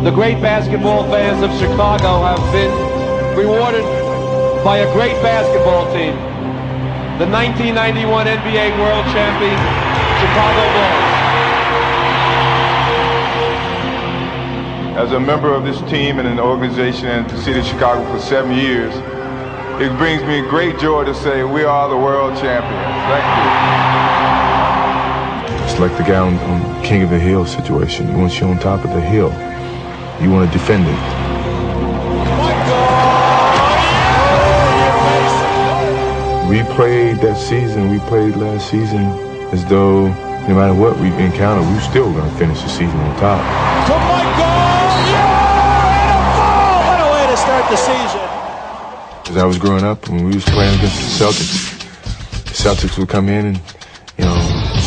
The great basketball fans of Chicago have been rewarded by a great basketball team. The 1991 NBA World Champion, Chicago Bulls. As a member of this team and an organization in the city of Chicago for 7 years, it brings me great joy to say we are the world champions. Thank you. It's like the guy on King of the Hill situation. Once you're on top of the hill, you want to defend it. We played that season, we played last season as though no matter what we encountered, we were still going to finish the season on top. To Michael! Yeah! And a ball! What a way to start the season. As I was growing up, when we was playing against the Celtics would come in and,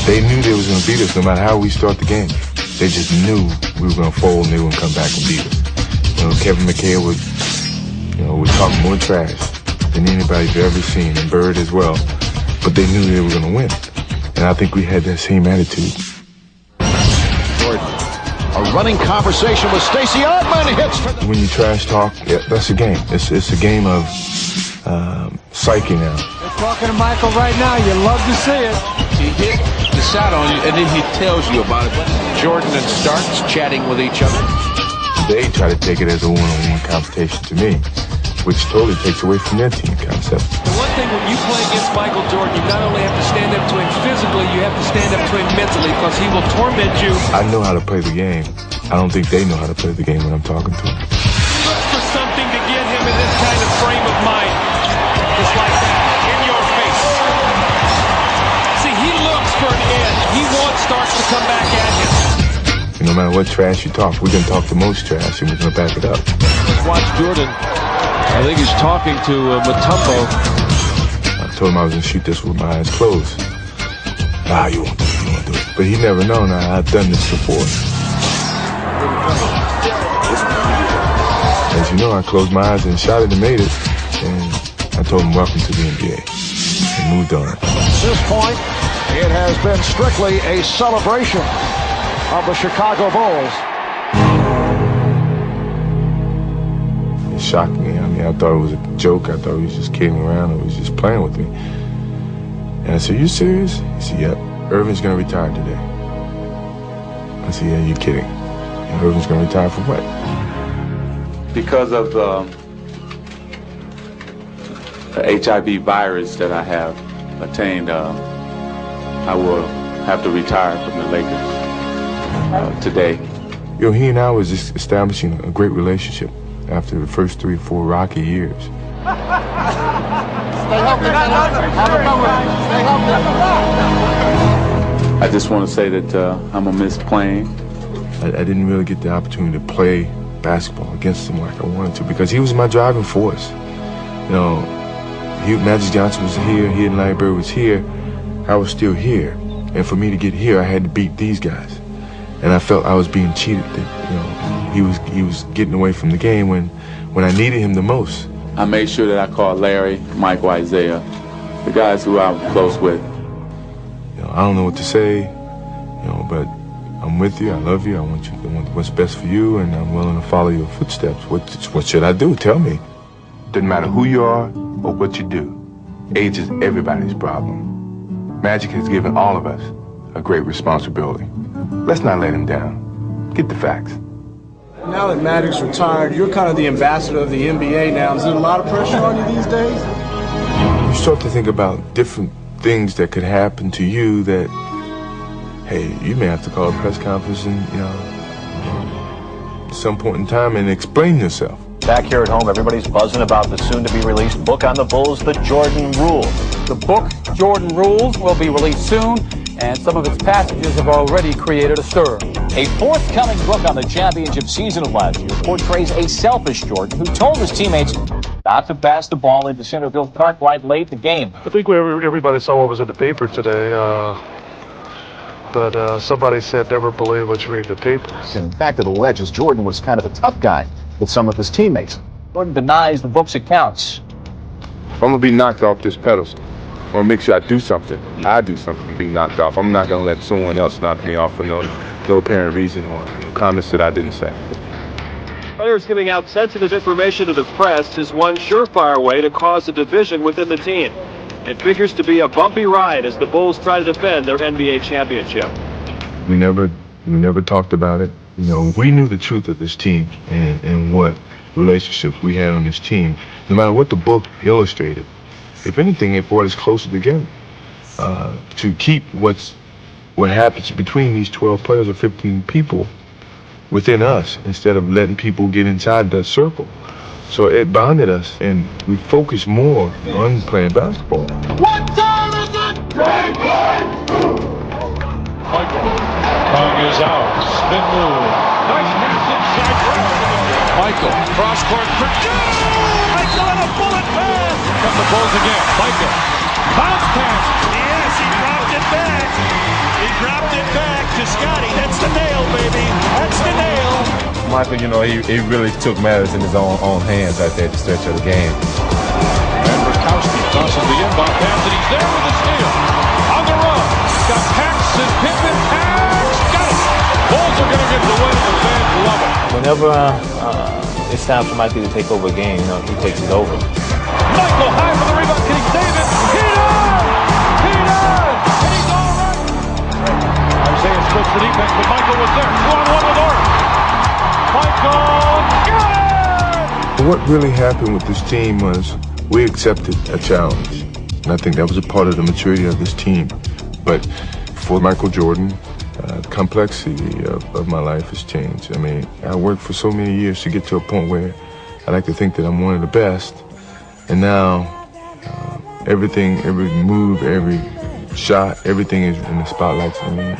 they knew they was going to beat us no matter how we start the game. They just knew we were going to fold and they were going to come back and beat us. Kevin McHale would talk more trash than anybody's ever seen, and Bird as well. But they knew they were going to win. And I think we had that same attitude. Jordan, a running conversation with Stacey Augmon hits. When you trash talk, yeah, that's a game. It's a game of psyche now. They're talking to Michael right now. You love to see it. He hit the shot on you, and then he tells you about it. Jordan and Starks chatting with each other. They try to take it as a one-on-one confrontation to me, which totally takes away from their team concept. The one thing when you play against Michael Jordan, you not only have to stand up to him physically, you have to stand up to him mentally because he will torment you. I know how to play the game. I don't think they know how to play the game when I'm talking to them. Look for something to get him in this kind of frame of mind. Just like that, in your face. See, he looks for an edge. He wants Starks to come back at him. No matter what trash you talk, we're going to talk the most trash and we're going to back it up. Watch Jordan. I think he's talking to Mutombo. I told him I was going to shoot this with my eyes closed. You won't do it, you won't do it. But he never known I've done this before. As you know, I closed my eyes and shot it and made it. And I told him, welcome to the NBA. And moved on. At this point, it has been strictly a celebration of the Chicago Bulls. It shocked me. I thought it was a joke. I thought he was just kidding around. Or he was just playing with me. And I said, you serious? He said, yep. Irvin's going to retire today. I said, yeah, you're kidding. And Irvin's going to retire for what? Because of the HIV virus that I have attained, I will have to retire from the Lakers today. He and I was just establishing a great relationship after the first 3 or 4 rocky years. Stay healthy. Stay healthy. I just want to say that I'm going to miss playing. I didn't really get the opportunity to play basketball against him like I wanted to because he was my driving force. Magic Johnson was here, he and Larry Bird was here. I was still here. And for me to get here, I had to beat these guys. And I felt I was being cheated. That, he was getting away from the game when I needed him the most. I made sure that I called Larry, Michael, Isaiah, the guys who I'm close with. I don't know what to say, but I'm with you. I love you. I want what's best for you, and I'm willing to follow your footsteps. What should I do? Tell me. Doesn't matter who you are or what you do. Age is everybody's problem. Magic has given all of us a great responsibility. Let's not let him down. Get the facts. Now that Magic's retired, you're kind of the ambassador of the NBA now. Is there a lot of pressure on you these days? You start to think about different things that could happen to you that, hey, you may have to call a press conference and, at some point in time and explain yourself. Back here at home, everybody's buzzing about the soon-to-be-released book on the Bulls, The Jordan Rules. The book, Jordan Rules, will be released soon, and some of its passages have already created a stir. A forthcoming book on the championship season of last year portrays a selfish Jordan who told his teammates not to pass the ball into Centerville Park right late in the game. I think everybody saw what was in the paper today, but somebody said never believe what you read in the papers. In fact, it alleges Jordan was kind of a tough guy with some of his teammates. Jordan denies the book's accounts. If I'm going to be knocked off this pedestal, or make sure I do something to be knocked off. I'm not going to let someone else knock me off for no apparent reason or comments that I didn't say. Players giving out sensitive information to the press is one surefire way to cause a division within the team. It figures to be a bumpy ride as the Bulls try to defend their NBA championship. We never talked about it. You know, we knew the truth of this team and what relationships we had on this team. No matter what the book illustrated, if anything, it brought us closer together. To keep what happens between these 12 players or 15 people within us instead of letting people get inside that circle. So it bonded us, and we focused more on playing basketball. What time is it? Michael. Tongue is out. Spin move. Nice pass inside. Michael. Cross court for Michael and a bullet pass. Come the Bulls again. Michael. Bounce pass. Yes, he dropped it back. He dropped it back to Scotty. That's the nail, baby. That's the nail. Michael, you know, he really took matters in his own hands right there at the stretch of the game. And Rakowski tosses the inbound pass, and he's there with the steal. On the run. Got Paxson, Pippen, Pax. Got it. Bulls are going to get the win, and the fans love it. Whenever it's time for Mikey to take over a game, you know, he takes it over. Michael high for the rebound. Can he save it? He does! He does! And he's all right. Isaiah splits the defense, but Michael was there. 2-on-1 with Orr. Michael, got it! What really happened with this team was we accepted a challenge. And I think that was a part of the maturity of this team. But for Michael Jordan, the complexity of my life has changed. I mean, I worked for so many years to get to a point where I like to think that I'm one of the best. And now, everything, every move, every shot, everything is in the spotlight. I mean,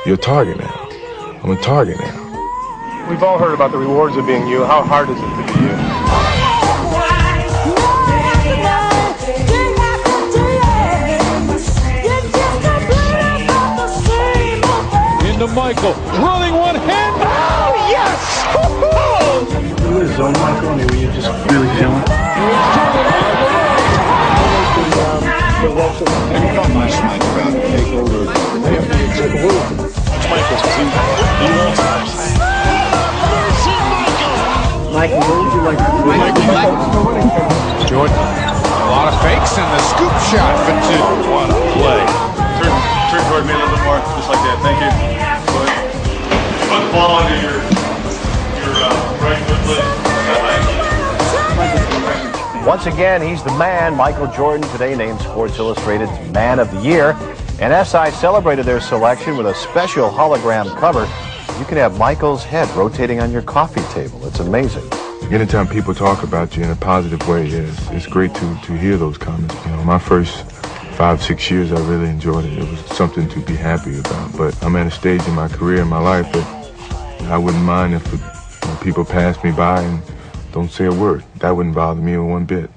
you're a target now. I'm a target now. We've all heard about the rewards of being you. How hard is it to be you? Into Michael, running one hand. Oh, yes! What is zone, Michael? I mean, were you just really feeling it? Michael, what would you like to do? Jordan, a lot of fakes and the scoop shot for two. What a play. Turn toward me a little bit more, just like that. Thank you. Put the ball under your right foot, please. Once again, he's the man, Michael Jordan, today named Sports Illustrated's Man of the Year. And SI celebrated their selection with a special hologram cover. You can have Michael's head rotating on your coffee table. It's amazing. Anytime people talk about you in a positive way, it's great to hear those comments. You know, my first 5-6 years, I really enjoyed it. It was something to be happy about. But I'm at a stage in my career, in my life, that I wouldn't mind if people pass me by and don't say a word. That wouldn't bother me one bit.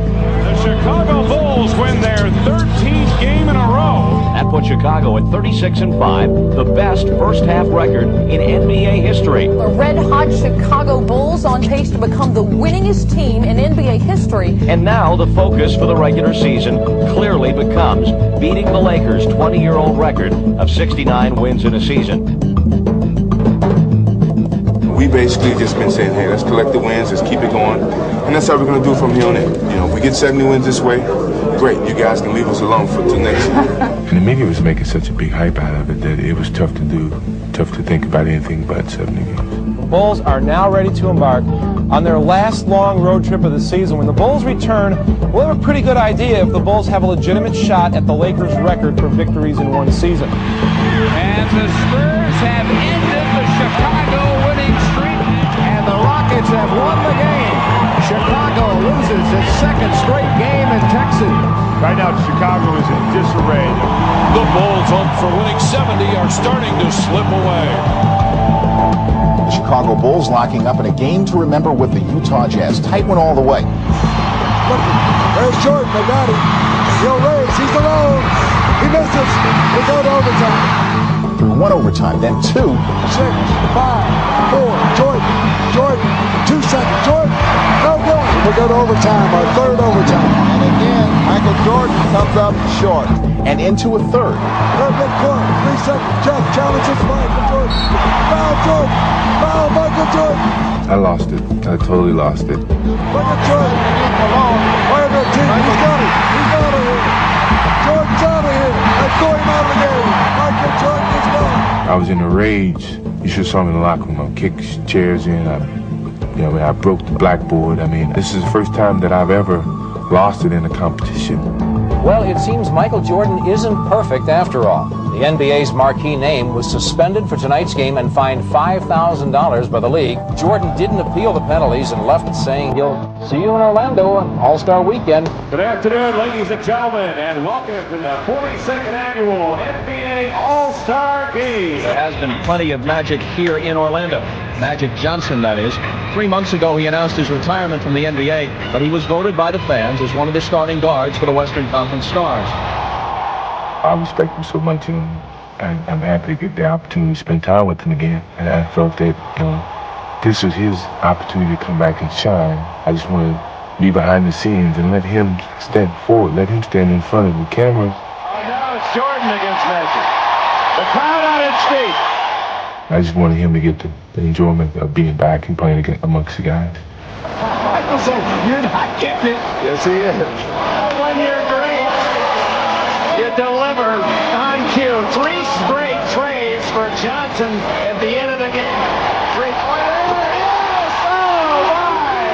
The Chicago Bulls win their 13th game in a row. That puts Chicago at 36-5, the best first-half record in NBA history. The red-hot Chicago Bulls on pace to become the winningest team in NBA history. And now the focus for the regular season clearly becomes beating the Lakers' 20-year-old record of 69 wins in a season. We basically just been saying, hey, let's collect the wins, let's keep it going. And that's how we're going to do from here on in. You know, if we get 70 wins this way, great. You guys can leave us alone for till next year. And the media was making such a big hype out of it that it was tough to think about anything but 70 games. The Bulls are now ready to embark on their last long road trip of the season. When the Bulls return, we'll have a pretty good idea if the Bulls have a legitimate shot at the Lakers' record for victories in one season. And the Spurs have ended the Chicago winning streak, and the Rockets have won the game. Chicago loses its second straight game in Texas. Right now, Chicago is in disarray. The Bulls, hoped for winning 70, are starting to slip away. The Chicago Bulls locking up in a game to remember with the Utah Jazz. Tight one all the way. There's Jordan, they got him. He'll raise, he's alone. He misses. We go to overtime. Through one overtime, then 2. 6, 5, 4. Jordan. 2 seconds. Jordan. No good. We go to overtime, our third overtime. And again, Michael Jordan comes up short. and into a third. Third midcourt, 3 seconds. Jeff challenges Michael Jordan. Foul Jordan. Foul Michael Jordan. I lost it. I totally lost it. Michael Jordan alone. Fire their team. He's got it. He's out of here. Jordan's out of here. Let's throw him out of the game. Michael Jordan is gone. I was in a rage. You should saw me in the locker room. I kicked chairs in. I broke the blackboard. This is the first time that I've ever lost it in a competition. Well, it seems Michael Jordan isn't perfect after all. The NBA's marquee name was suspended for tonight's game and fined $5,000 by the league. Jordan didn't appeal the penalties and left saying he'll see you in Orlando on All-Star Weekend. Good afternoon, ladies and gentlemen, and welcome to the 42nd annual NBA All-Star Game. There has been plenty of Magic here in Orlando. Magic Johnson, that is. 3 months ago, he announced his retirement from the NBA, but he was voted by the fans as one of the starting guards for the Western Conference Stars. I respect him so much, and I'm happy to get the opportunity to spend time with him again. And I felt that, this was his opportunity to come back and shine. I just want to be behind the scenes and let him stand forward, let him stand in front of the camera. Now it's Jordan against Magic. The crowd on its feet. I just wanted him to get the enjoyment of being back and playing amongst the guys. Michael's so you're not getting it. Yes, he is. When you're great, you deliver on cue. 3 straight trays for Johnson at the end of the game. 3-pointer. Yes! Oh, my!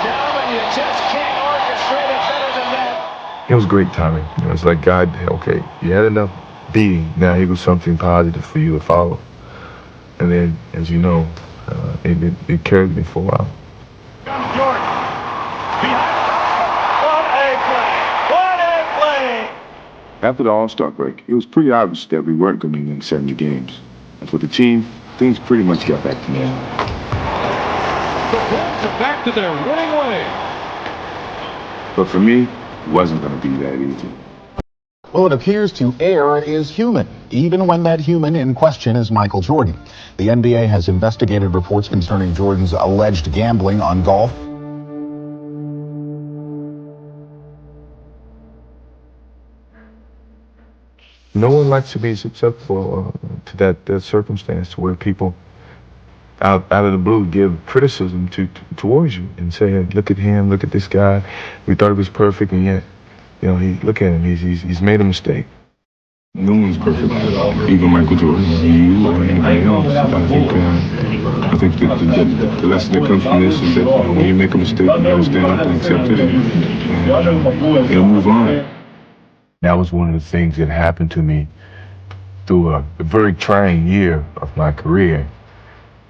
Gentlemen, you just can't orchestrate it better than that. It was great timing. It's like God, okay, you had enough beating. Now here goes something positive for you to follow. And then, as you know, it carried me for a while. Jordan. What a play! What a play! After the All-Star break, it was pretty obvious that we weren't going to win 70 games. And for the team, things pretty much got back to normal. The Bulls are back to their winning way. But for me, it wasn't going to be that easy. Well, it appears to err is human, even when that human in question is Michael Jordan. The NBA has investigated reports concerning Jordan's alleged gambling on golf. No one likes to be susceptible to that circumstance where people out of the blue give criticism towards you and say, hey, look at him, look at this guy. We thought he was perfect, and yet, look at him. He's made a mistake. No one's perfect, even Michael Jordan, you or anybody else. I think that the lesson that comes from this is that when you make a mistake, you gotta stand up and accept it and move on. That was one of the things that happened to me through a very trying year of my career.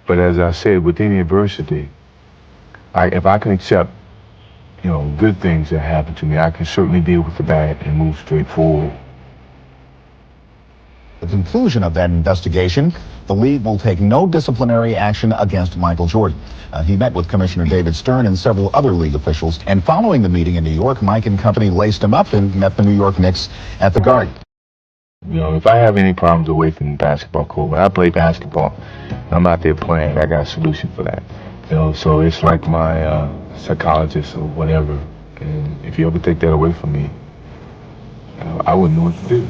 But as I said, with any adversity, if I can accept, good things that happen to me, I can certainly deal with the bad and move straight forward. The conclusion of that investigation, the league will take no disciplinary action against Michael Jordan. He met with Commissioner David Stern and several other league officials, and following the meeting in New York, Mike and company laced him up and met the New York Knicks at the Garden. If I have any problems away from the basketball court, when I play basketball, I'm out there playing, I got a solution for that. So it's like my psychologist or whatever, and if you ever take that away from me, I wouldn't know what to do.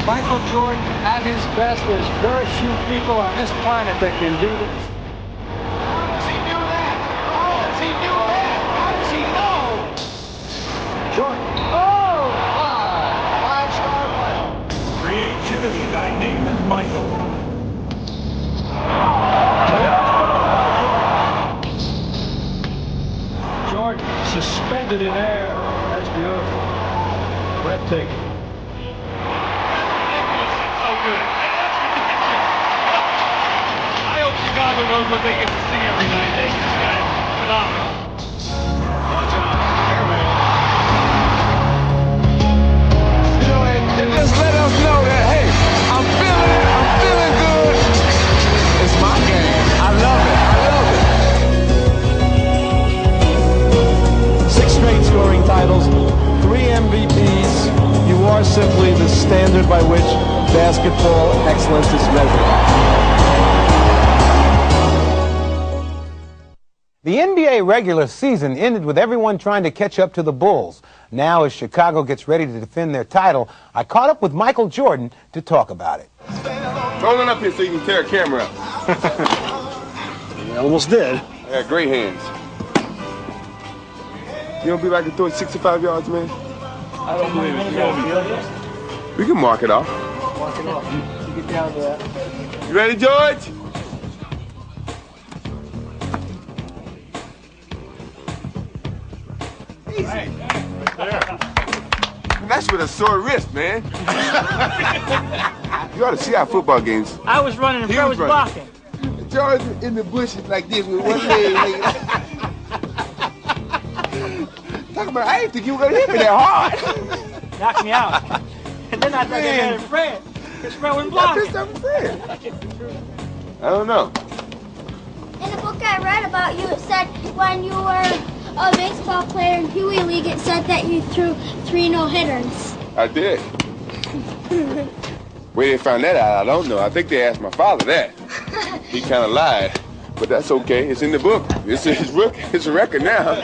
Michael Jordan, at his best, there's very few people on this planet that can do this. How does he do that? How does he do that? How does he know? Jordan. Oh! Five-star player. Creativity, thy name is Michael. Jordan, suspended in air. That's beautiful. Breathtaking. I hope Chicago knows what they get to see every night. This guy is phenomenal. And just let us know that, hey, I'm feeling good. It's my game. I love it. 6 straight scoring titles, 3 MVPs. You are simply the standard by which basketball excellence is measured. The NBA regular season ended with everyone trying to catch up to the Bulls. Now, as Chicago gets ready to defend their title, I caught up with Michael Jordan to talk about it. Roll it up here so you can tear a camera up. You almost did. I got great hands. You don't be like to throw 65 yards, man? I don't believe it. You know, We can mark it off. walk it off. You get down to that. You ready, George? Easy. That's with a sore wrist, man. You ought to see our football games. I was running and Fred was blocking. George in the bushes like this with one leg. Talking about, I didn't think you were going to hit me that hard. Knocked me out. And then I thought they had Fred. Because Fred was blocking. I don't know. In the book I read about you, it said when you were a baseball player in Pee Wee League, it said that you threw 3 no-hitters. I did. Where they found that out, I don't know. I think they asked my father that. He kind of lied. But that's okay. It's in the book. It's a record now.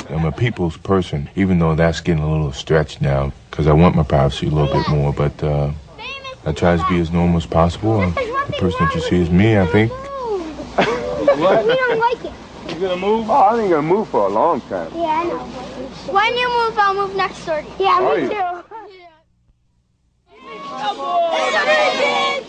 I'm a people's person, even though that's getting a little stretched now, because I want my privacy a little bit more, but I try to be as normal as possible. The person that you see is me, I think. What? We don't like it. You gonna move? Oh, I ain't gonna move for a long time. Yeah, I know. When you move, I'll move next door to you. Yeah, Are me you? too.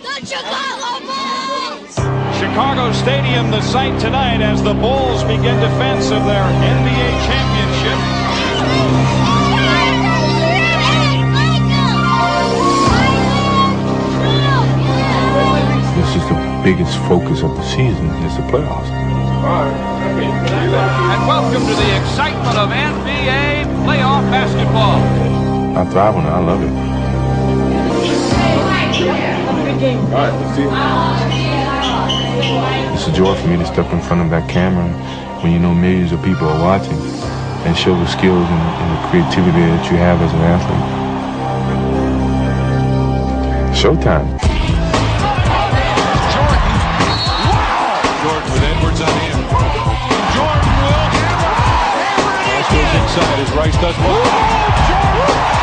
The Chicago Bulls! Chicago Stadium, the site tonight as the Bulls begin defense of their NBA championship. This is the biggest focus of the season, is the playoffs. And welcome to the excitement of NBA playoff basketball. I thrive on it. I love it. All right, let's see. It's a joy for me to step in front of that camera when you know millions of people are watching and show the skills and the creativity that you have as an athlete. Showtime. Jordan with Edwards on him. Jordan will hammer. Pass goes inside as Rice does well.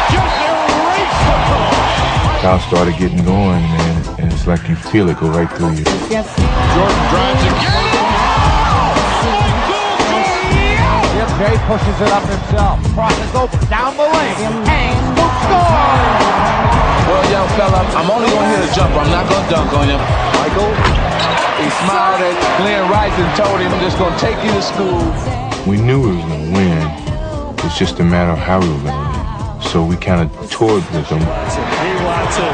Just erased the ball. Crowd started getting going, man, and it's like you feel it go right through you. Yes. Jordan drives again. Jim Jay pushes it up himself. Crosses over, down the lane. Hangs, scores! Well, young fella, I'm only going to hit a jumper. I'm not going to dunk on him. Michael, he smiled at Glenn Rice and told him, I'm just going to take you to school. We knew we were going to win. It's just a matter of how we were going to win. So we kind of toured with them. He wants it.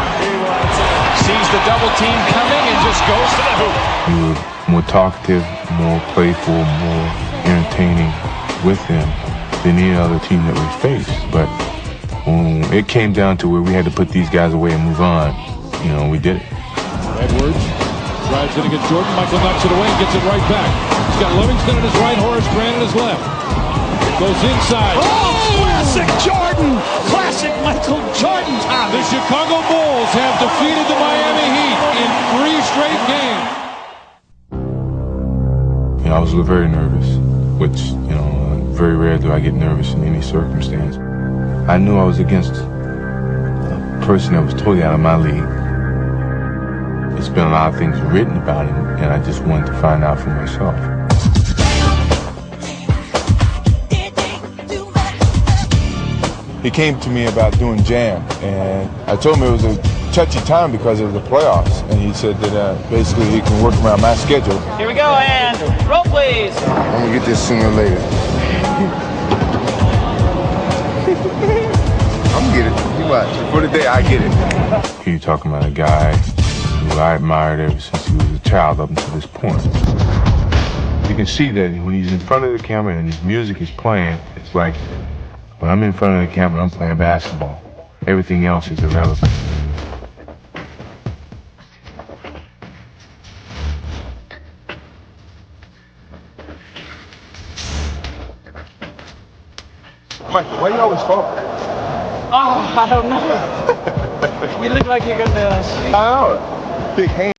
Sees the double team coming and just goes to the hoop. We were more talkative, more playful, more entertaining with them than any other team that we faced. But when it came down to where we had to put these guys away and move on, you know, we did it. Edwards drives in against Jordan. Michael knocks it away and gets it right back. He's got Livingston in his right, Horace Grant in his left. Goes inside. Oh, classic Jordan! Classic Michael Jordan time. The Chicago Bulls have defeated the Miami Heat in 3 straight games. You know, I was very nervous, which, you know, very rare do I get nervous in any circumstance. I knew I was against a person that was totally out of my league. There's been a lot of things written about him, and I just wanted to find out for myself. He came to me about doing jam, and I told him it was a touchy time because of the playoffs, and he said that basically he can work around my schedule. Here we go, and roll, please. I'm gonna get this sooner or later. I'm gonna get it. You watch. For the day, I get it. You're talking about a guy who I admired ever since he was a child up until this point. You can see that when he's in front of the camera and his music is playing, it's like when I'm in front of the camera, I'm playing basketball. Everything else is irrelevant. Mike, why you always fall? Oh, I don't know. You look like you're gonna. I know. Big hand.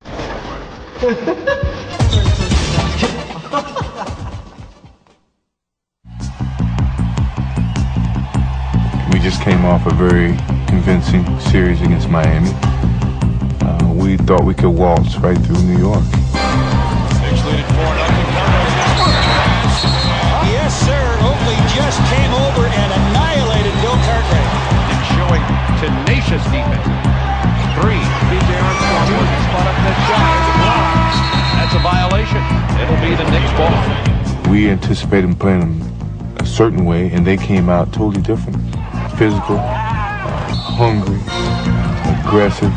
came off a very convincing series against Miami. We thought we could waltz right through New York. Yes, sir. Oakley just came over and annihilated Bill Cartwright. And showing tenacious defense. 3. DJ Armstrong was spot up that shot. That's a violation. It'll be the Knicks' ball. We anticipated them playing them a certain way, and they came out totally different. Physical, hungry, aggressive.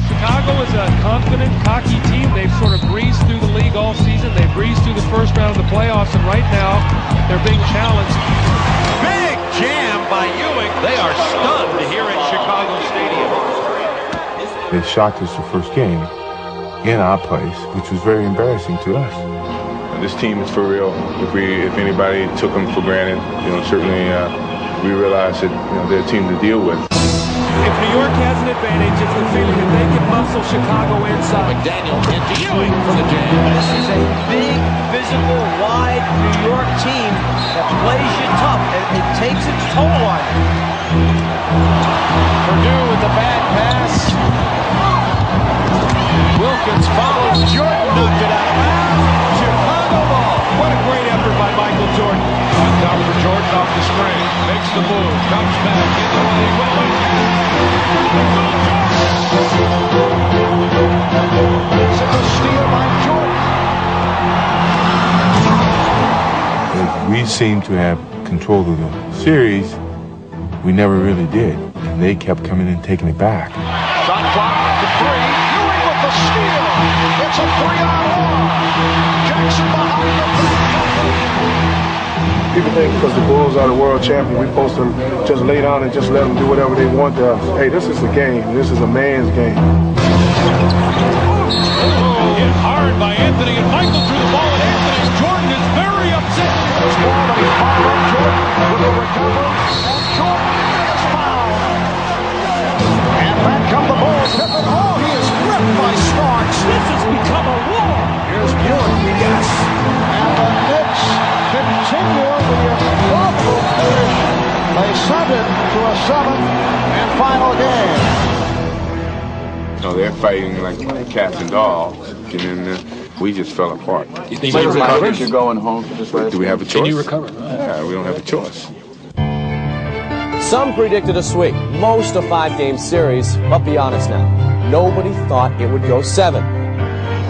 Chicago is a confident, cocky team. They've sort of breezed through the league all season. They've breezed through the first round of the playoffs, and right now they're being challenged. Big jam by Ewing. They are stunned here at Chicago Stadium. They shocked us the first game in our place, which was very embarrassing to us. This team is for real. If anybody took them for granted, certainly we realize that they're a team to deal with. If New York has an advantage, it's the feeling that they can muscle Chicago inside. McDaniel into Ewing for the jam. This is a big, physical, wide New York team that plays you tough, and it takes its toll on you. Purdue with the bad pass. Wilkins follows. Jordan knocked it out. Chicago ball. What a great effort by Michael Jordan. On top for Jordan off the screen. Makes the move. Comes back in the lane. It's a steal by Jordan. We seemed to have control of the series. We never really did. And they kept coming and taking it back. Shot clock to 3. Ewing with the steal. It's a 3-on-1. Jackson behind the back. People think because the Bulls are the world champion, we're supposed to just lay down and just let them do whatever they want to us. Hey, this is a game. This is a man's game. Hit hard by Anthony, and Michael threw the ball at Anthony. Jordan is very upset. It's Jordan with the recovery, and Jordan is fouled. And back come the Bulls. Oh, he is ripped by Starks. This has become a war. Here's Ewing. Yes. And the Knicks continue the incredible finish. They send it to a 7th and final game. They're fighting like cats and dogs, and then we just fell apart. You think you're going home for this race? Do we have a choice? Can you recover? Yeah, we don't have a choice. Some predicted a sweep, most a 5-game series, but be honest now, nobody thought it would go 7.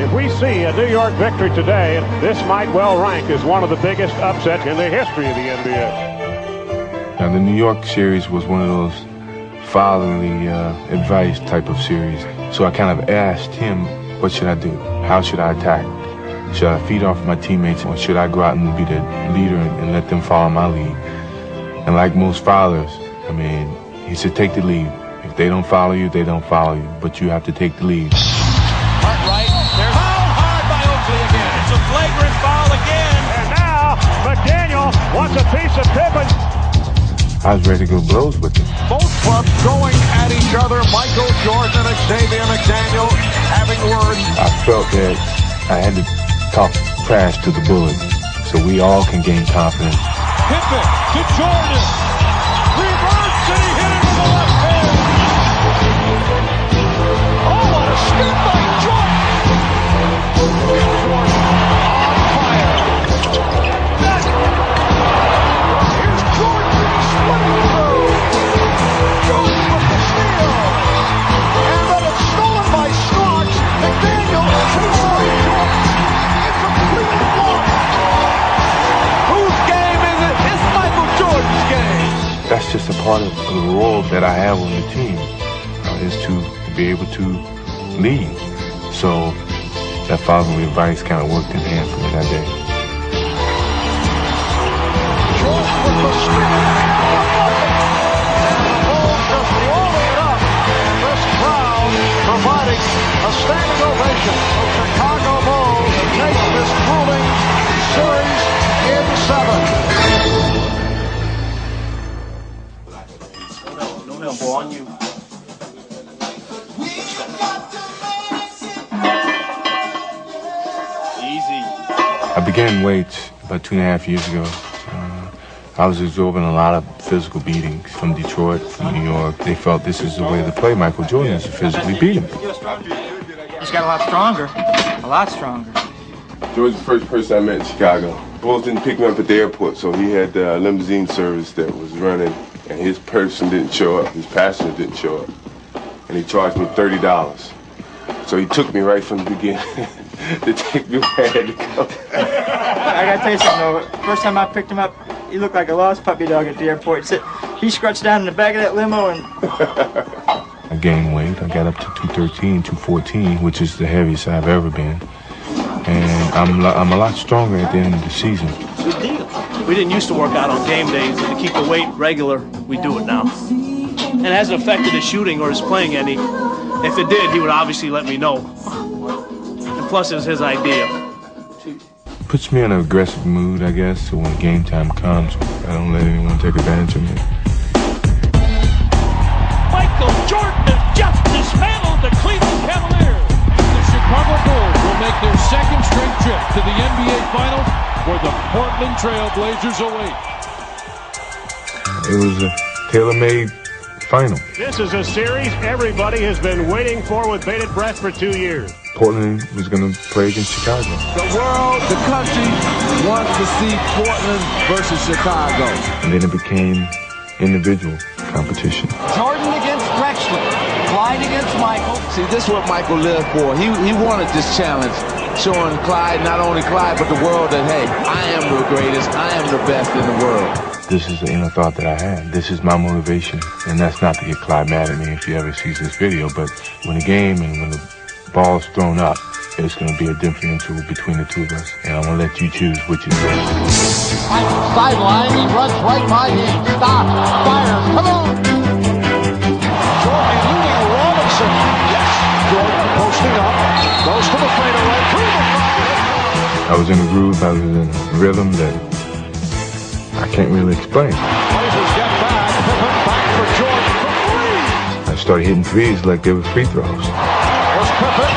If we see a New York victory today, this might well rank as one of the biggest upsets in the history of the NBA. Now, the New York series was one of those fatherly advice type of series. So I kind of asked him, what should I do? How should I attack? Should I feed off my teammates, or should I go out and be the leader and let them follow my lead? And like most fathers, he said, take the lead. If they don't follow you, they don't follow you. But you have to take the lead. Cartwright, there's foul hard by Oakley again. It's a flagrant foul again. And now, McDaniel wants a piece of Pippen. I was ready to go blows with him. Both clubs going at each other. Michael Jordan and Xavier McDaniel having words. I felt that I had to talk trash to the Bullet so we all can gain confidence. Pippen to Jordan. Reverse, and he hit it with the left hand. Oh, what a step by Jordan. Jordan on fire. Here's Jordan splitting through. Jordan with the steal. And then it's stolen by Starks. McDaniel chasing Jordan. Incomplete block. Whose game is it? It's Michael Jordan's game. That's just a part of the role that I have on the team, is to be able to lead. So that fatherly advice kind of worked in hand for me that day. Jordan with the steal. And the Bulls just rolling it up. This crowd providing a standing ovation for Chicago Bulls to take this grueling series in 7. No elbow on you. Easy. I began weights about 2.5 years ago. I was absorbing a lot of physical beatings from Detroit, from New York. They felt this is the way to play Michael Jordan, is to physically beat him. He's got a lot stronger. A lot stronger. George was the first person I met in Chicago. Bulls didn't pick me up at the airport, so he had a limousine service that was running, and his person didn't show up. His passenger didn't show up. And he charged me $30. So he took me right from the beginning to take me where I had to go. I gotta tell you something though. First time I picked him up, he looked like a lost puppy dog at the airport. He scratched down in the back of that limo and... I gained weight. I got up to 213, 214, which is the heaviest I've ever been. And I'm a lot stronger at the end of the season. Good deal. We didn't used to work out on game days, and to keep the weight regular, we do it now. And it hasn't affected his shooting or his playing any. If it did, he would obviously let me know. And plus, it was his idea. Puts me in an aggressive mood, I guess, so when game time comes, I don't let anyone take advantage of me. Michael Jordan has just dismantled the Cleveland Cavaliers. The Chicago Bulls will make their second straight trip to the NBA Finals, where the Portland Trail Blazers await. It was a tailor-made final. This is a series everybody has been waiting for with bated breath for 2 years. Portland was going to play against Chicago. The world, the country wants to see Portland versus Chicago. And then it became individual competition. Jordan against Drexler. Clyde against Michael. See, this is what Michael lived for. He wanted this challenge, showing Clyde, not only Clyde, but the world that, hey, I am the greatest, I am the best in the world. This is the inner thought that I had. This is my motivation. And that's not to get Clyde mad at me if he ever sees this video, but when the game and when the ball's thrown up, it's going to be a differential between the two of us. And I'm going to let you choose which is best. Sideline, he runs right by him. Stop, fires, come on! Jordan eluding Robinson. Yes, Jordan posting up. Goes to the fadeaway. I was in a groove, I was in a rhythm that I can't really explain. Blazers get back. Pippen back for Jordan for three. I started hitting threes like they were free throws. Here's Pippen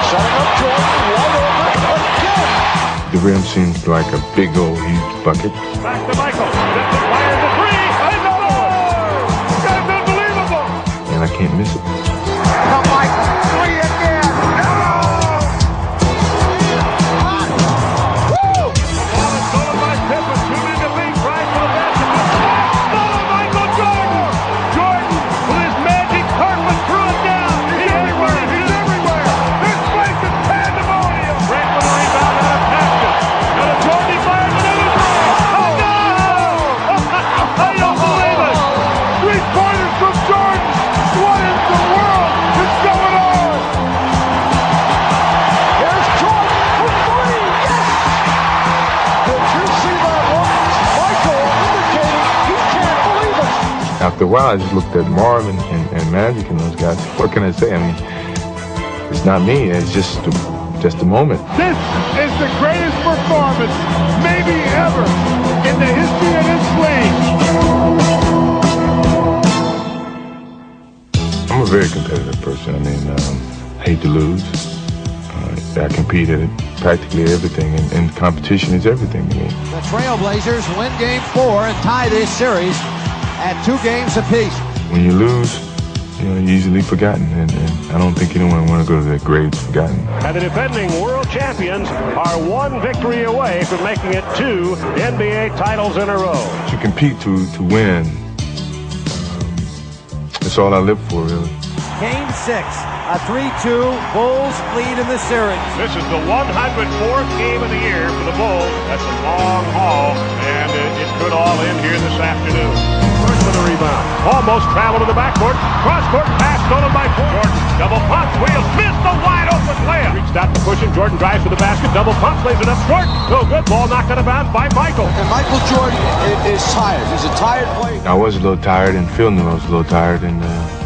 setting up Jordan. Wide open again. The rim seems like a big old huge bucket. Back to Michael. Pippen fires a three. That's unbelievable. And I can't miss it. Now Michael, three again. After a while, I just looked at Marvin and Magic and those guys. What can I say? I mean, it's not me. It's just a moment. This is the greatest performance, maybe ever, in the history of this league. I'm a very competitive person. I mean, I hate to lose. I compete at practically everything, and competition is everything to me. The Trailblazers win Game 4 and tie this series at 2 games apiece. When you lose, you're easily forgotten, and I don't think anyone want to go to their graves forgotten. And the defending world champions are 1 victory away from making it 2 NBA titles in a row. To compete to win, that's all I live for, really. Game 6, a 3-2 Bulls lead in the series. This is the 104th game of the year for the Bulls. That's a long haul, and it could all end here this afternoon. First with a rebound. Almost traveled to the backcourt. Cross-court pass stolen by Jordan. Double pump. Wheels missed the wide-open layup. Reached out to push him. Jordan drives to the basket. Double pump. Lays it up short. No good. Ball knocked out of bounds by Michael. And Michael Jordan is tired. He's a tired player. I was a little tired, and Phil knew I was a little tired, and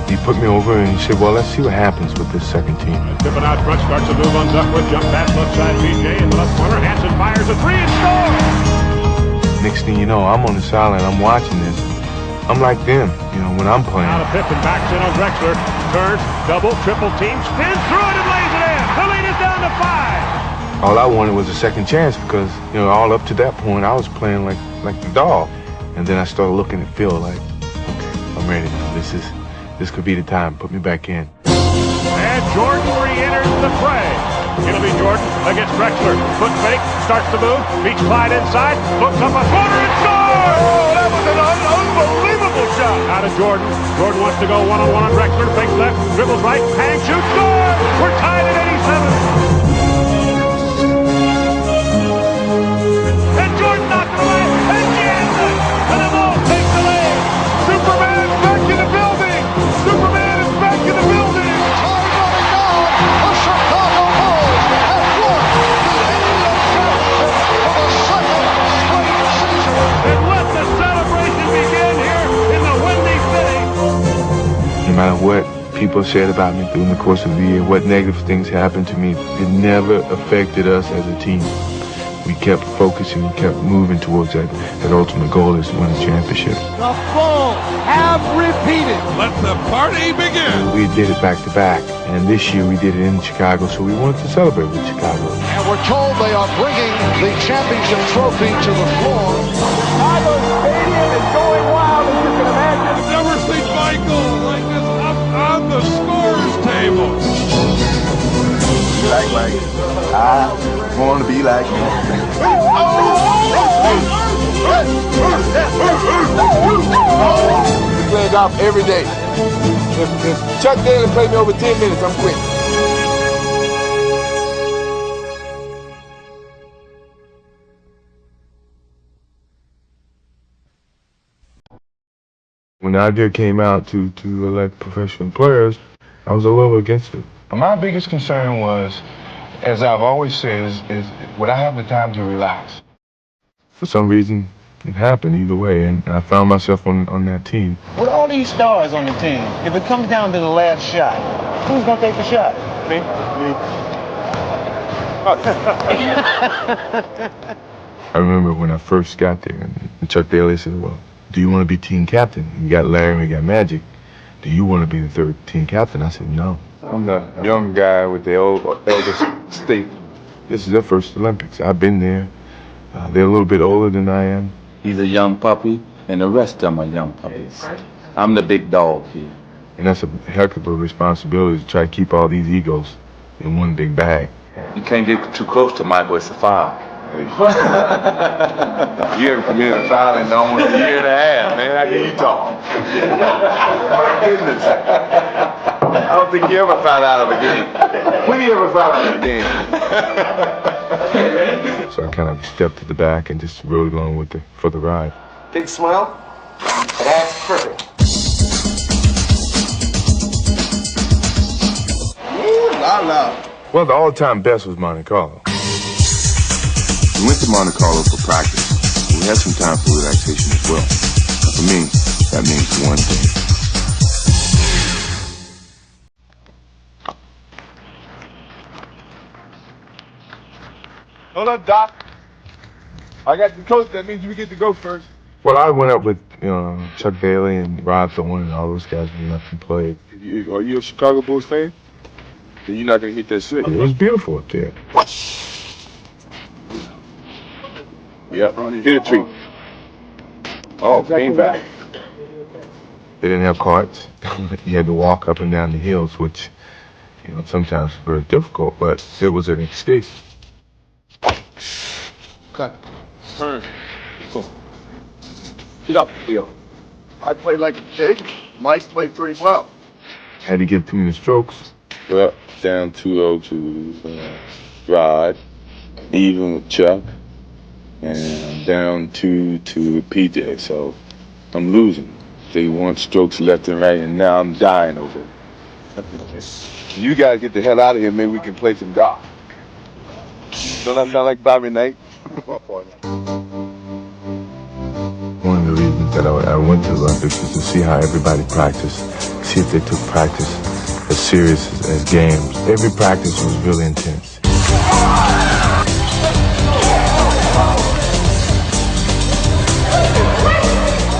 he put me over and he said, well, let's see what happens with this second team. Pippen out front, starts a move on Duckworth. Jump pass left side. BJ in the left corner. Hanson fires a three and scores. Next thing you know, I'm on the sideline. I'm watching this. I'm like them, when I'm playing. Now to Pippen, backs in on Drexler. Turns, double, triple team, spins through it and lays it in. The lead is down to 5. All I wanted was a second chance because, all up to that point, I was playing like the dog. And then I started looking at Phil like, okay, I'm ready. This could be the time. Put me back in. And Jordan re-enters the fray. It'll be Jordan against Drexler. Foot fake, starts to move, beats Clyde inside, hooks up a corner and scores! Oh, that was an unbelievable shot. Out of Jordan. Jordan wants to go one-on-one on Drexler, fakes left, dribbles right, hang, shoots, scores! We're tied at 87. And Jordan knocked it away, and Jansen, and the ball takes the lead. Superman is back in the building. Superman is back in the building. And let the celebration begin here in the Windy City. No matter what people said about me during the course of the year, what negative things happened to me, it never affected us as a team. We kept focusing, we kept moving towards that ultimate goal is to win a championship. The Bulls have repeated. Let the party begin. We did it back to back, and this year we did it in Chicago, so we wanted to celebrate with Chicago. And we're told they are bringing the championship trophy to the floor. Chicago Stadium is going wild, as you can imagine. I've never seen Michael like this up on the scores table. Like Mike. I want to be like you. We play golf every day. If Chuck Daly played me over 10 minutes, I'm quitting. When the idea came out to elect professional players, I was a little against it. My biggest concern was, as I've always said, is would I have the time to relax? For some reason, it happened either way, and I found myself on that team. With all these stars on the team, if it comes down to the last shot, who's going to take the shot? Me. I remember when I first got there, and Chuck Daly said, well, do you want to be team captain? We got Larry and we got Magic. Do you want to be the third team captain? I said, no. I'm the young guy with the eldest state. This is their first Olympics. I've been there. They're a little bit older than I am. He's a young puppy, and the rest of them are young puppies. I'm the big dog here. And that's a heck of a responsibility to try to keep all these egos in one big bag. You can't get too close to Michael, it's a foul. You haven't committed a foul in almost a year and a half, man. How can you talk? My goodness. I don't think you ever found out of a game. When you ever found out of a game? So I kind of stepped to the back and just rode along with for the ride. Big smile. That's perfect. Ooh, la la. Well, the all-time best was Monte Carlo. We went to Monte Carlo for practice. We had some time for relaxation as well. For me, that means one thing. Hold up, Doc. I got the coach. That means we get to go first. Well, I went up with Chuck Daly and Rod Thorne and all those guys who left and played. Are you a Chicago Bulls fan? Then you're not going to hit that six. It was beautiful up there. Yep, hit a tree. Oh, came back. They didn't have carts. You had to walk up and down the hills, which, sometimes was very difficult, but it was an escape. Cut. Turn. Cool. Get up, Leo. I played like a kid. Mike played pretty well. Had to give too many strokes. Well, down 2-0 to Rod, even with Chuck, and I'm down 2 to PJ, so I'm losing. They want strokes left and right, and now I'm dying over it. You guys get the hell out of here, maybe we can play some golf. Don't that sound like Bobby Knight? One of the reasons that I went to the Olympics was to see how everybody practiced, see if they took practice as serious as games. Every practice was really intense.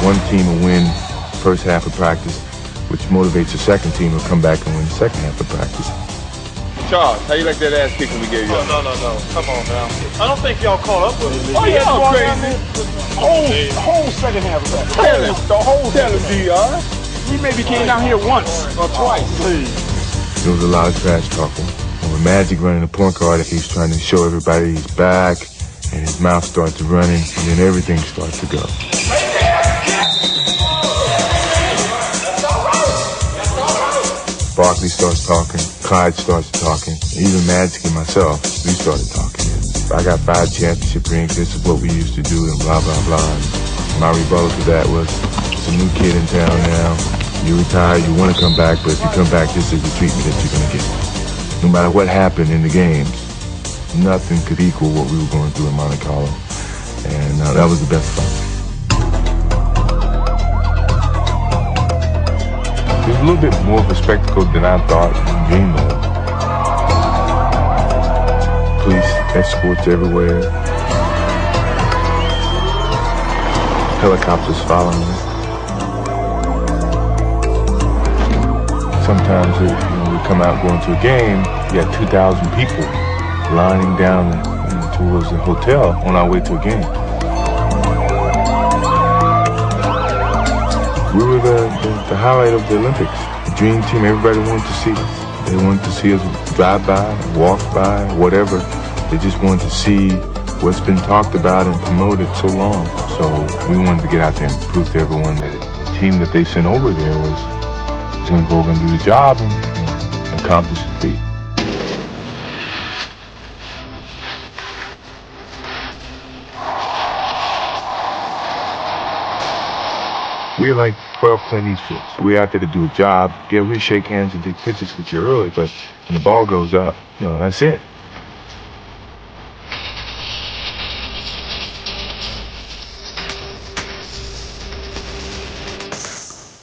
One team will win first half of practice, which motivates the second team to come back and win the second half of practice. Charles, how you like that ass kicking we gave you? Oh, no. Come on now. I don't think y'all caught up with it. Oh, yeah, y'all crazy. The whole second half of that. The whole Tell him, DR. We maybe came down here once or twice. Please. There was a lot of trash talking. And with Magic running the point guard, he's trying to show everybody he's back, and his mouth starts running, and then everything starts to go. Barkley starts talking, Clyde starts talking, even Magic and myself, we started talking. I got 5 championship rings, this is what we used to do, and blah, blah, blah. And my rebuttal to that was, there's a new kid in town now, you retire, you want to come back, but if you come back, this is the treatment that you're going to get. No matter what happened in the games, nothing could equal what we were going through in Monte Carlo. And that was the best fun. It was a little bit more of a spectacle than I thought and dreamed of. Police escorts everywhere. Helicopters following me. Sometimes we come out going to a game, you got 2,000 people lining down towards the hotel on our way to a game. We were the highlight of the Olympics. The dream team, everybody wanted to see us. They wanted to see us drive by, walk by, whatever. They just wanted to see what's been talked about and promoted so long. So we wanted to get out there and prove to everyone that the team that they sent over there was going to go over and do the job and accomplish the feat. We're like 12 Clint Eastwoods. We're out there to do a job. Yeah, we shake hands and take pictures with you early, but when the ball goes up, that's it.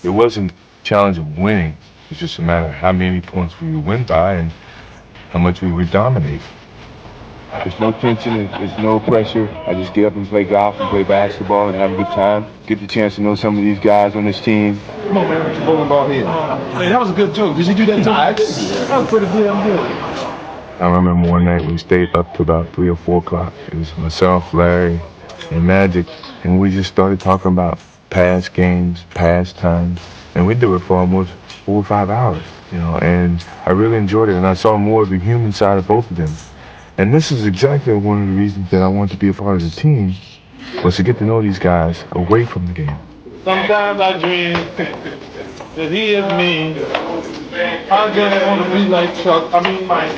It wasn't a challenge of winning. It's just a matter of how many points we would win by and how much we would dominate. There's no tension, there's no pressure. I just get up and play golf and play basketball and have a good time. Get the chance to know some of these guys on this team. Come on, man, put your bowling ball here. Hey, that was a good joke. Did you do that too? I did. That was pretty damn good. I remember one night we stayed up to about 3 or 4 o'clock. It was myself, Larry, and Magic, and we just started talking about past games, past times, and we do it for almost 4 or 5 hours, and I really enjoyed it, and I saw more of the human side of both of them. And this is exactly one of the reasons that I wanted to be a part of the team, was to get to know these guys away from the game. Sometimes I dream that he is me. I just want to be like Chuck. Mike.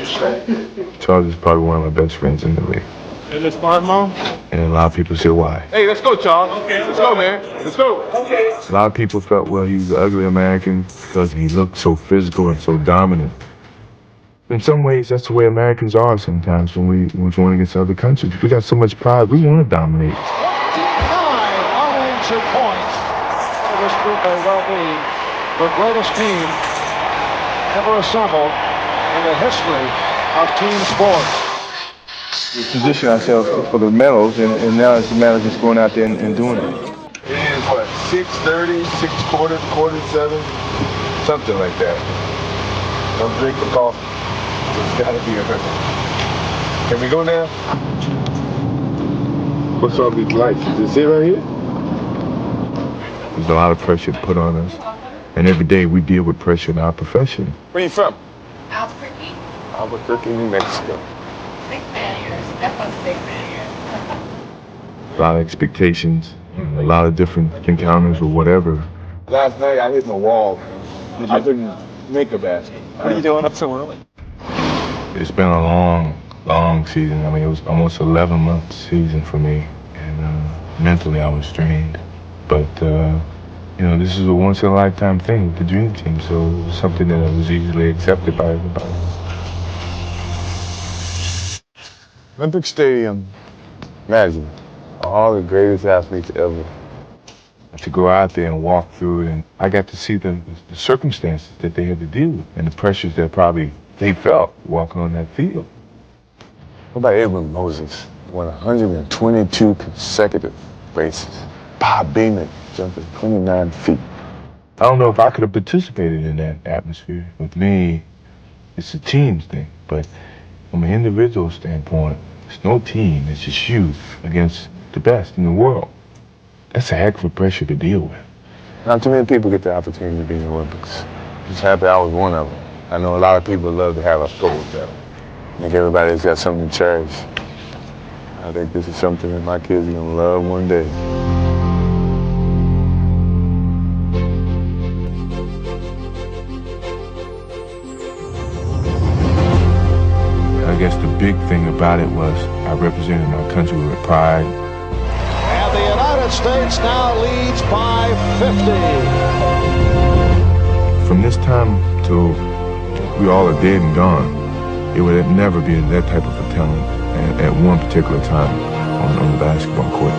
Charles is probably one of my best friends in the league. Is it smart, Mom? And a lot of people say why. Hey, let's go, Charles. Okay, let's go, man. Let's go. Okay. A lot of people felt, well, he was an ugly American because he looked so physical and so dominant. In some ways, that's the way Americans are sometimes when we're going against other countries. We got so much pride, we want to dominate. 9 unanswered points. This group may well be the greatest team ever assembled in the history of team sports. We position ourselves for the medals, and now it's a matter of just going out there and doing it. It is, 6:30, 6:15, 7, something like that. Don't drink the coffee. It's gotta be a hurry. Can we go now? What's all these lights? Is this it right here? There's a lot of pressure put on us, and every day we deal with pressure in our profession. Where you from? Albuquerque. Albuquerque, New Mexico. Big fan of yours. Stefan's a big fan of yours. A lot of expectations, a lot of different encounters or whatever. Last night I hit my wall. I couldn't make a basket. What are you doing up so early? It's been a long, long season. It was almost 11-month season for me, and mentally I was strained. But this is a once-in-a-lifetime thing with the Dream Team, so it was something that was easily accepted by everybody. Olympic Stadium, Magic, all the greatest athletes ever. To go out there and walk through it, and I got to see the circumstances that they had to deal with and the pressures that probably they felt walking on that field. What about Edwin Moses? Won 122 consecutive races. Bob Beamon jumping 29 feet. I don't know if I could have participated in that atmosphere. With me, it's a team thing. But from an individual standpoint, there's no team. It's just you against the best in the world. That's a heck of a pressure to deal with. Not too many people get the opportunity to be in the Olympics. Just happy I was one of them. I know a lot of people love to have us gold medal. I think everybody's got something to cherish. I think this is something that my kids are gonna love one day. I guess the big thing about it was I represented my country with pride. And the United States now leads by 50. From this time till we all are dead and gone, it would never be that type of a talent at one particular time on the basketball court.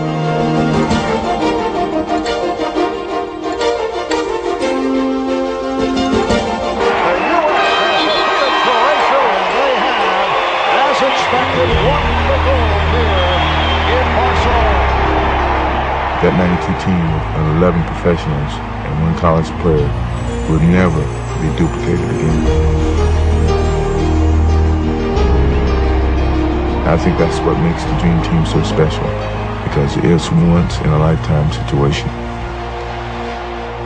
That 92 team of 11 professionals and one college player would never be duplicated again. I think that's what makes the Dream Team so special, because it's once in a lifetime situation.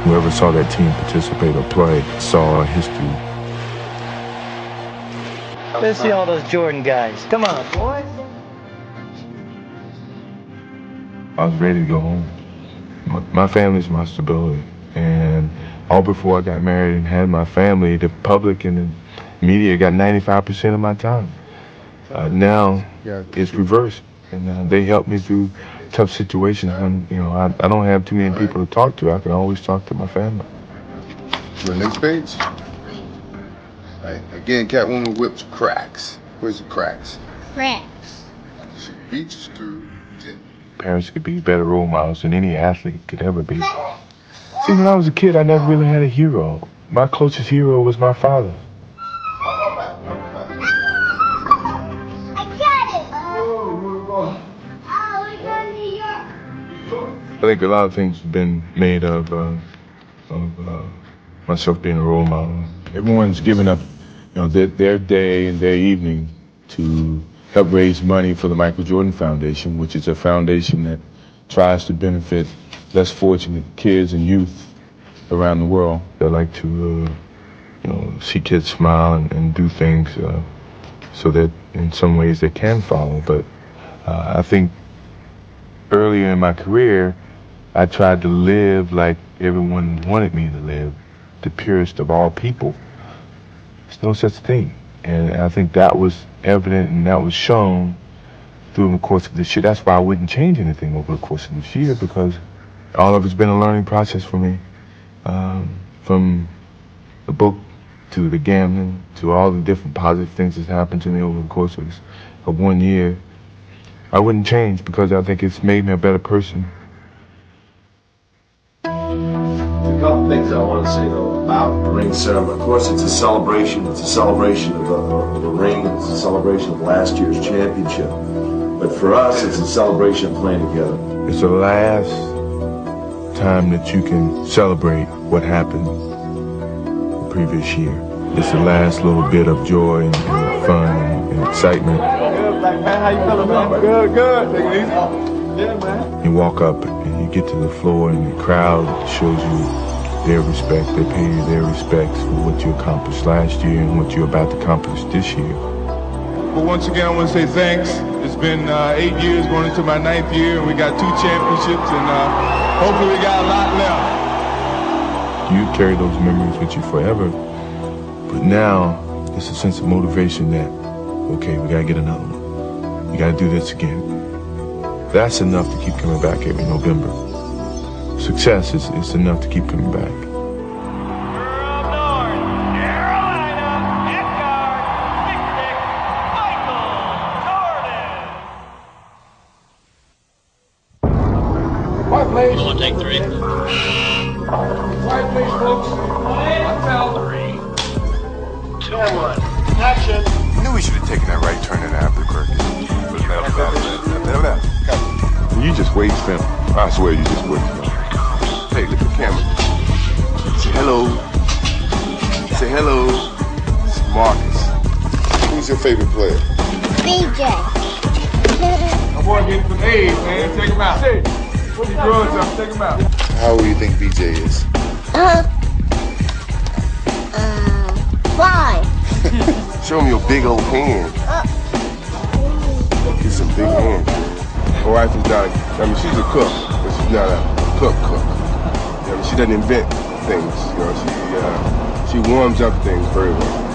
Whoever saw that team participate or play saw a history. Let's see all those Jordan guys. Come on, boys. I was ready to go home. My family's my stability, and all before I got married and had my family, the public and the media got 95% of my time. Now it's reversed, and they help me through tough situations. When I don't have too many people to talk to. I can always talk to my family. The next page. Right. Again, Catwoman whips cracks. Where's the cracks? Cracks. She beats through. Parents could be better role models than any athlete could ever be. See, when I was a kid, I never really had a hero. My closest hero was my father. I think a lot of things have been made of myself being a role model. Everyone's given up, their day and their evening to help raise money for the Michael Jordan Foundation, which is a foundation that tries to benefit less fortunate kids and youth around the world. They like to, see kids smile and do things so that in some ways they can follow. But I think earlier in my career, I tried to live like everyone wanted me to live, the purest of all people. There's no such thing. And I think that was evident and that was shown through the course of this year. That's why I wouldn't change anything over the course of this year, because all of it's been a learning process for me. From the book to the gambling to all the different positive things that's happened to me over the course of 1 year. I wouldn't change because I think it's made me a better person. A couple things I want to say though about the ring ceremony. Of course, it's a celebration. It's a celebration of a ring. It's a celebration of last year's championship. But for us, it's a celebration of playing together. It's the last time that you can celebrate what happened the previous year. It's the last little bit of joy and fun and excitement. Good, Black man. How you feeling, man? Good. Take it easy. Yeah, man. You walk up and you get to the floor and the crowd shows you their respect. They pay you their respects for what you accomplished last year and what you're about to accomplish this year. Well, once again, I want to say thanks. It's been 8 years, going into my 9th year, and we got 2 championships, and hopefully we got a lot left. You carry those memories with you forever, but now it's a sense of motivation that, okay, we gotta get another one. You gotta do this again. That's enough to keep coming back every November. Success is enough to keep coming back. White, please. We'll take 3. White, please, folks. 1 foul. 3, 2, 1. Action. I knew we should have taken that right turn in Albuquerque. You just waste him. I swear you just waste him. Hey, look at the camera. Say hello. Say hello. It's Marcus. Who's your favorite player? BJ. My boy getting some A's, man. Take him out. He growing something. Take him out. How old do you think BJ is? 5. Show him your big old hand. Get some big hands. My wife is not, I mean, she's a cook, but she's not a cook. I mean, she doesn't invent things, you know, she warms up things very well.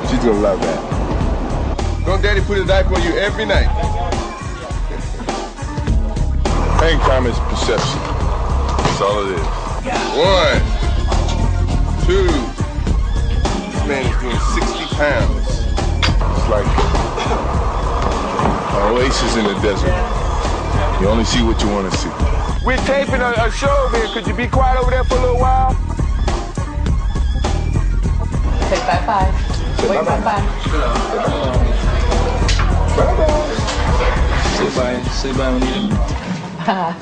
She's gonna love that. Don't daddy put his diaper on you every night? Hang time is perception. That's all it is. 1, 2. This man is doing 60 pounds. It's like an oasis in the desert. You only see what you want to see. We're taping a show here. Could you be quiet over there for a little while? Say bye-bye. Wait, bye-bye. Bye-bye. Say bye when you... Bye.